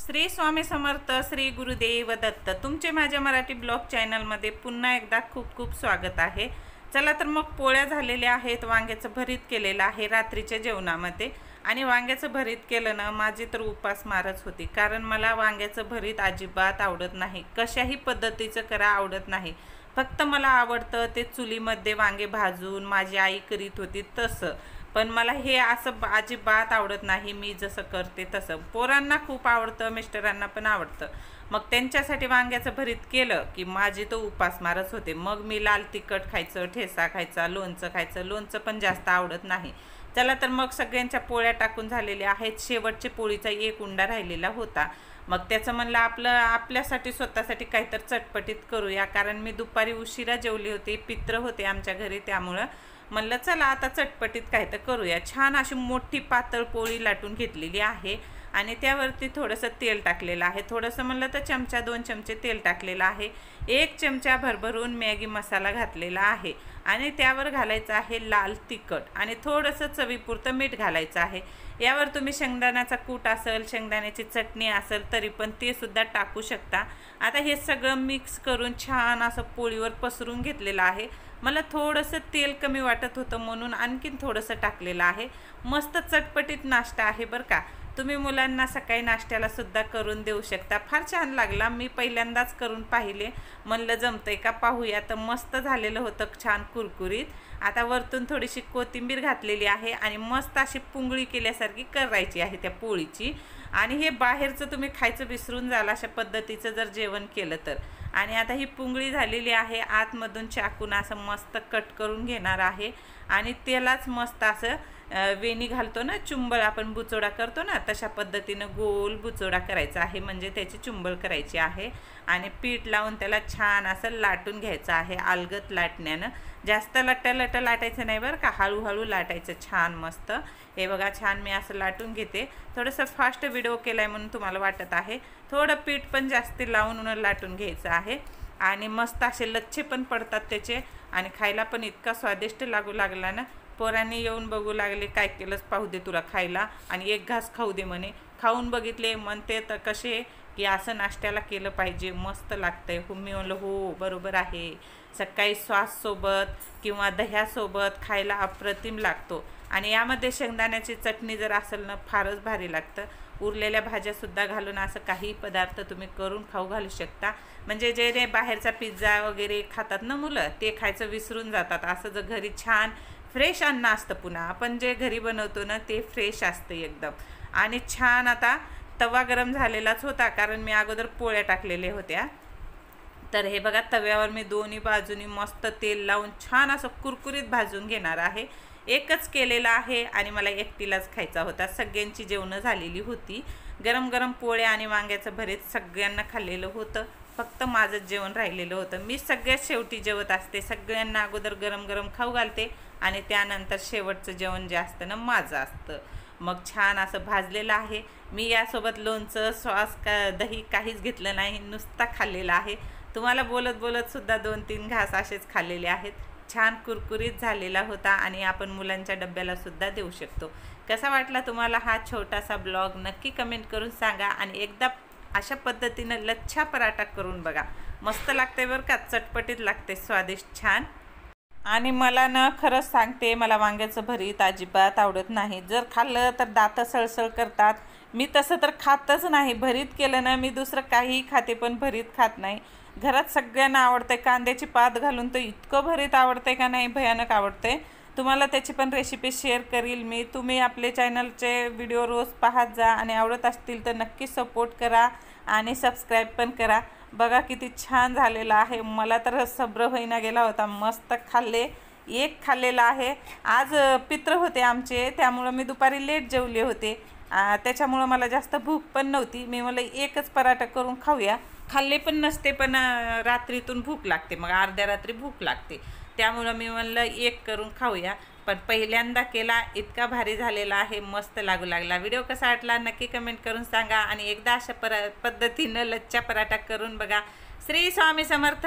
श्री स्वामी समर्थ, श्री गुरुदेव दत्त। तुमचे माझ्या मराठी ब्लॉग चॅनलमध्ये पुन्हा एकदा खूप खूप स्वागत आहे। चला तर मग पोळ्या झालेल्या आहेत, वांग्याचं भरीत केलेलं आहे रात्रीच्या जेवणामध्ये। आणि वांग्याचं भरीत केलं ना, माझी तर उपास मारच होती, कारण मला वांग्याचं भरीत अजिबात आवडत नाही। कशाही पद्धतीचं करा आवडत नाही, फक्त मला आवडतं ते चुलीमध्ये वांगे भाजून माझी आई करीत होती तसं। पण मला हे असं अजिबात आवडत नाही, मी जसं करते तसं। पोरांना खूप आवडतं, मिस्टरांना पण आवडतं। मग त्यांच्यासाठी वांग्याचं भरीत केलं की माझी तो उपास मारच होते। मग मी लाल तिखट खायचं, ठेसा खायचा, लोणचं खायचं। लोणचं पण जास्त आवडत नाही। चला तर मग सगळ्यांच्या पोळ्या टाकून झालेल्या आहेत। शेवटच्या पोळीचा एक उंडा राहिलेला होता। मग त्याचं म्हणलं आपल्यासाठी स्वतःसाठी काहीतरी चटपटीत करूया, कारण मी दुपारी उशिरा जेवली होती, पित्र होते आमच्या घरी, त्यामुळं म्हणलं चला आता चटपटीत काहीतरी करूया। छान अशी मोठी पातळ पोळी लाटून घेतलेली आहे आणि त्यावरती थोडंसं तेल टाकलेलं आहे। थोडंसं म्हणलं तर चमचा 2 चमचे तेल टाकलेलं आहे। 1 चमचा भरभरून मॅगी मसाला घातलेला आहे आणि त्यावर घालायचं आहे लाल तिखट आणि थोडंसं चवीपुरतं मीठ घालायचं आहे। यावर तुम्ही शेंगदाण्याचा कूट असेल, शेंगदाण्याची चटणी असेल तरी पण ते सुद्धा टाकू शकता। आता हे सगळं मिक्स करून छान असं पोळीवर पसरून घेतलेलं आहे। मला थोडंसं तेल कमी वाटत होतं म्हणून आणखीन थोडंसं टाकलेलं आहे। मस्त चटपटीत नाश्ता आहे बरं का। तुम्ही मुलांना सकाळी नाश्त्याला सुद्धा करून देऊ शकता। फार छान लागला, मी पहिल्यांदाच करून पाहिले, म्हणलं जमतंय का पाहूया। तर मस्त झालेलं होतं, छान कुरकुरीत। आता वरतून थोडीशी कोथिंबीर घातलेली आहे आणि मस्त अशी पुंगळी केल्यासारखी करायची आहे त्या पोळीची। आणि हे बाहेरचं तुम्ही खायचं विसरून जाल अशा पद्धतीचं जर जेवण केलं तर। आणि आता ही पुंगळी झालेली आहे, आतमधून चाकून असं मस्त कट करून घेणार आहे आणि त्यालाच मस्त असं वेणी घालतो ना, चुंबळ आपण बुचोडा करतो ना, तशा पद्धतीनं गोल बुचोडा करायचा आहे, म्हणजे त्याची चुंबळ करायची आहे। आणि पीठ लावून त्याला छान असं लाटून घ्यायचं आहे, अलगद लाटण्यानं। जास्त लट्ट लाटायचं नाही बरं का, हळूहळू लाटायचं छान मस्त। हे बघा, छान मी असं लाटून घेते। थोडंसं फास्ट व्हिडिओ केलाय म्हणून तुम्हाला वाटत आहे, थोडं पीठ पण जास्त लावून लाटून घ्यायचं आहे आणि मस्त असे लच्छे पण पडतात त्याचे आणि खायला पण इतका स्वादिष्ट लागू लागला ना। पोरांनी येऊन बघू लागले, काय केलंच पाहू दे तुला खायला, आणि एक घास खाऊ दे म्हणे। खाऊन बघितले, म्हणते तर कसे की असं नाश्त्याला केलं पाहिजे, मस्त लागतंय। हो, मी म्हणलं हो बरोबर आहे, सकाळी सॉससोबत किंवा दह्यासोबत खायला अप्रतिम लागतो। आणि यामध्ये शेंगदाण्याची चटणी जर असेल ना, फारच भारी लागतं। उरलेल्या भाज्यासुद्धा घालून असं काही पदार्थ तुम्ही करून खाऊ घालू शकता, म्हणजे जे बाहेरचा पिझ्झा वगैरे खातात ना मुलं, ते खायचं विसरून जातात। असं जर घरी छान फ्रेश अन्न असतं, पुन्हा आपण जे घरी बनवतो ना ते फ्रेश असतं एकदम। आणि छान आता तवा गरम झालेलाच होता, कारण मी अगोदर पोळ्या टाकलेल्या होत्या। तर हे बघा, तव्यावर मी दोन्ही बाजूनी मस्त तेल लावून छान असं कुरकुरीत भाजून घेणार आहे। एकच केलेला आहे आणि मला एकटीलाच खायचा होता, सगळ्यांची जेवणं झालेली होती। गरम गरम पोळ्या आणि वांग्याचं भरीत सगळ्यांना खाल्लेलं होतं, फक्त माझंच जेवण राहिलेलं होतं। मी सगळ्यात शेवटी जेवत असते, सगळ्यांना अगोदर गरम गरम खाऊ घालते आणि त्यानंतर शेवटचं जेवण जे असतं ना माझं असतं। मग छान असं भाजलेलं आहे। मी यासोबत लोणचं, सॉस, दही काहीच घेतलं नाही, नुसता खाल्लेला आहे। तुम्हाला बोलत बोलत सुद्धा 2-3 घास असेच खाल्लेले आहेत। छान कुरकुरीत झालेला होता आणि आपण मुलांच्या डब्याला सुद्धा देऊ शकतो। कसा वाटला तुम्हाला हा छोटासा ब्लॉग, नक्की कमेंट करून सांगा। आणि एकदा अशा पद्धतीनं लच्छा पराठा करून बघा, मस्त लागते बरं का, चटपटीत लागते, स्वादिष्ट छान। आणि मला ना खरंच सांगते, मला वांग्याचं भरीत अजिबात आवडत नाही। जर खाल्लं तर दात सळसळ करतात, मी तसं तर खातच नाही। भरीत केलं ना, मी दुसरं काहीही खाते पण भरीत खात नाही। घरात सगळ्यांना आवडतंय, कांद्याची पात घालून तर इतकं भरीत आवडतंय का नाही, भयानक आवडतंय। तुम्हाला त्याची पण रेसिपी शेअर करील मी। तुम्ही आपले चॅनलचे व्हिडिओ रोज पाहत जा आणि आवडत असतील तर नक्की सपोर्ट करा आणि सबस्क्राईब पण करा। बघा किती छान झालेला आहे, मला तर सब्र होईना गेला होता, मस्त खाल्ले। एक खाल्लेला आहे, आज पित्र होते आमचे, त्यामुळं मी दुपारी लेट जेवले होते, त्याच्यामुळं मला जास्त भूक पण नव्हती। मी मला एकच पराठा करून खाऊया, खाल्ले पण नसते पण रात्रीतून भूक लागते, मग अर्ध्या रात्री भूक लागते, त्यामुळं मी म्हणलं एक करून खाऊया। पण पहिल्यांदा केला, इतका भारी झालेला आहे, मस्त लागू लागला। व्हिडिओ कसा वाटला नक्की कमेंट करून सांगा आणि एकदा अशा पद्धतीनं लच्छा पराठा करून बघा। श्री स्वामी समर्थ।